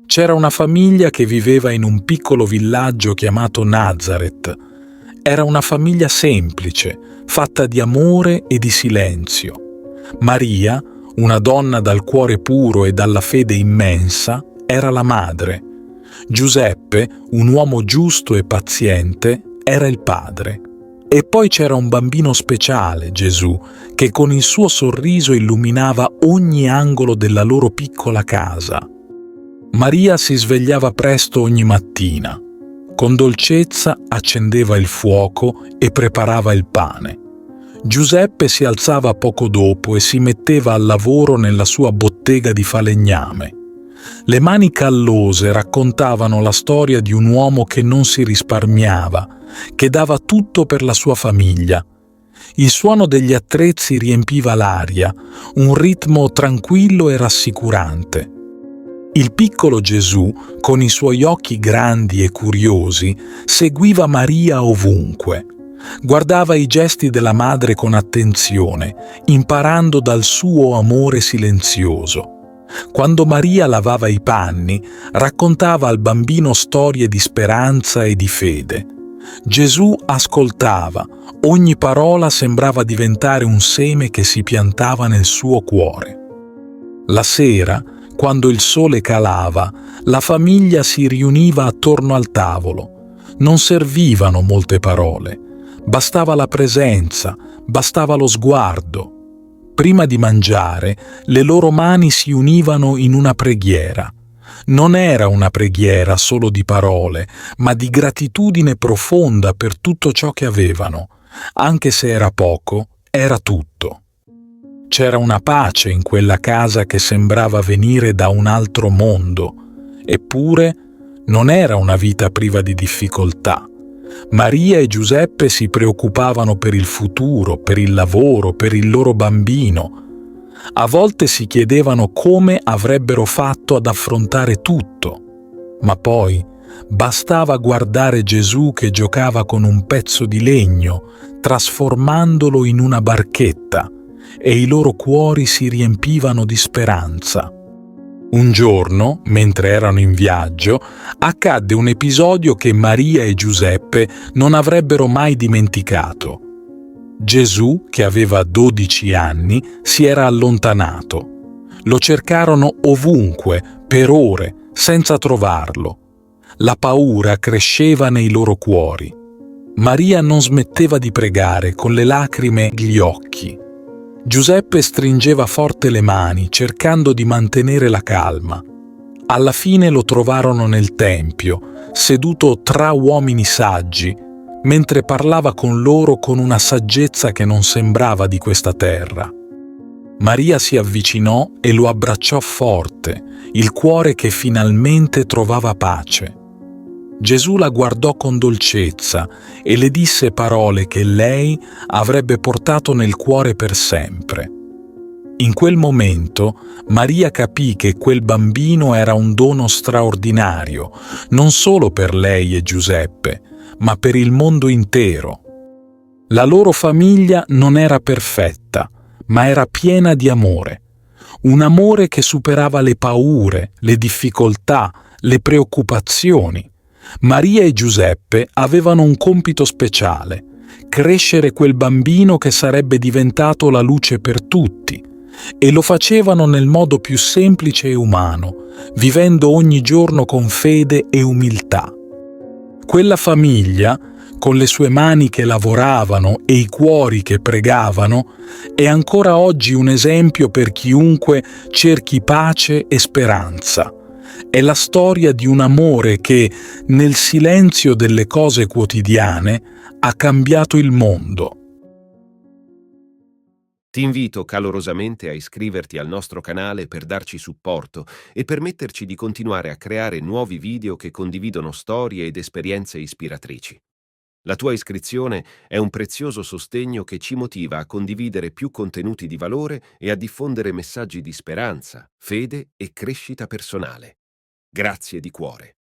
C'era una famiglia che viveva in un piccolo villaggio chiamato Nazareth. Era una famiglia semplice, fatta di amore e di silenzio. Maria, una donna dal cuore puro e dalla fede immensa, era la madre. Giuseppe, un uomo giusto e paziente, era il padre. E poi c'era un bambino speciale, Gesù, che con il suo sorriso illuminava ogni angolo della loro piccola casa. Maria si svegliava presto ogni mattina. Con dolcezza accendeva il fuoco e preparava il pane. Giuseppe si alzava poco dopo e si metteva al lavoro nella sua bottega di falegname. Le mani callose raccontavano la storia di un uomo che non si risparmiava, che dava tutto per la sua famiglia. Il suono degli attrezzi riempiva l'aria, un ritmo tranquillo e rassicurante. Il piccolo Gesù, con i suoi occhi grandi e curiosi, seguiva Maria ovunque. Guardava i gesti della madre con attenzione, imparando dal suo amore silenzioso. Quando Maria lavava i panni, raccontava al bambino storie di speranza e di fede. Gesù ascoltava, ogni parola sembrava diventare un seme che si piantava nel suo cuore. La sera, quando il sole calava, la famiglia si riuniva attorno al tavolo. Non servivano molte parole, bastava la presenza, bastava lo sguardo. Prima di mangiare, le loro mani si univano in una preghiera. Non era una preghiera solo di parole, ma di gratitudine profonda per tutto ciò che avevano. Anche se era poco, era tutto. C'era una pace in quella casa che sembrava venire da un altro mondo. Eppure non era una vita priva di difficoltà. Maria e Giuseppe si preoccupavano per il futuro, per il lavoro, per il loro bambino. A volte si chiedevano come avrebbero fatto ad affrontare tutto. Ma poi bastava guardare Gesù che giocava con un pezzo di legno, trasformandolo in una barchetta, e i loro cuori si riempivano di speranza. Un giorno, mentre erano in viaggio, accadde un episodio che Maria e Giuseppe non avrebbero mai dimenticato. Gesù, che aveva 12 anni, si era allontanato. Lo cercarono ovunque, per ore, senza trovarlo. La paura cresceva nei loro cuori. Maria non smetteva di pregare, con le lacrime agli occhi. Giuseppe stringeva forte le mani, cercando di mantenere la calma. Alla fine lo trovarono nel tempio, seduto tra uomini saggi, mentre parlava con loro con una saggezza che non sembrava di questa terra. Maria si avvicinò e lo abbracciò forte, il cuore che finalmente trovava pace. Gesù la guardò con dolcezza e le disse parole che lei avrebbe portato nel cuore per sempre. In quel momento Maria capì che quel bambino era un dono straordinario, non solo per lei e Giuseppe, ma per il mondo intero. La loro famiglia non era perfetta, ma era piena di amore. Un amore che superava le paure, le difficoltà, le preoccupazioni. Maria e Giuseppe avevano un compito speciale: crescere quel bambino che sarebbe diventato la luce per tutti, e lo facevano nel modo più semplice e umano, vivendo ogni giorno con fede e umiltà. Quella famiglia, con le sue mani che lavoravano e i cuori che pregavano, è ancora oggi un esempio per chiunque cerchi pace e speranza. È la storia di un amore che, nel silenzio delle cose quotidiane, ha cambiato il mondo. Ti invito calorosamente a iscriverti al nostro canale per darci supporto e permetterci di continuare a creare nuovi video che condividono storie ed esperienze ispiratrici. La tua iscrizione è un prezioso sostegno che ci motiva a condividere più contenuti di valore e a diffondere messaggi di speranza, fede e crescita personale. Grazie di cuore.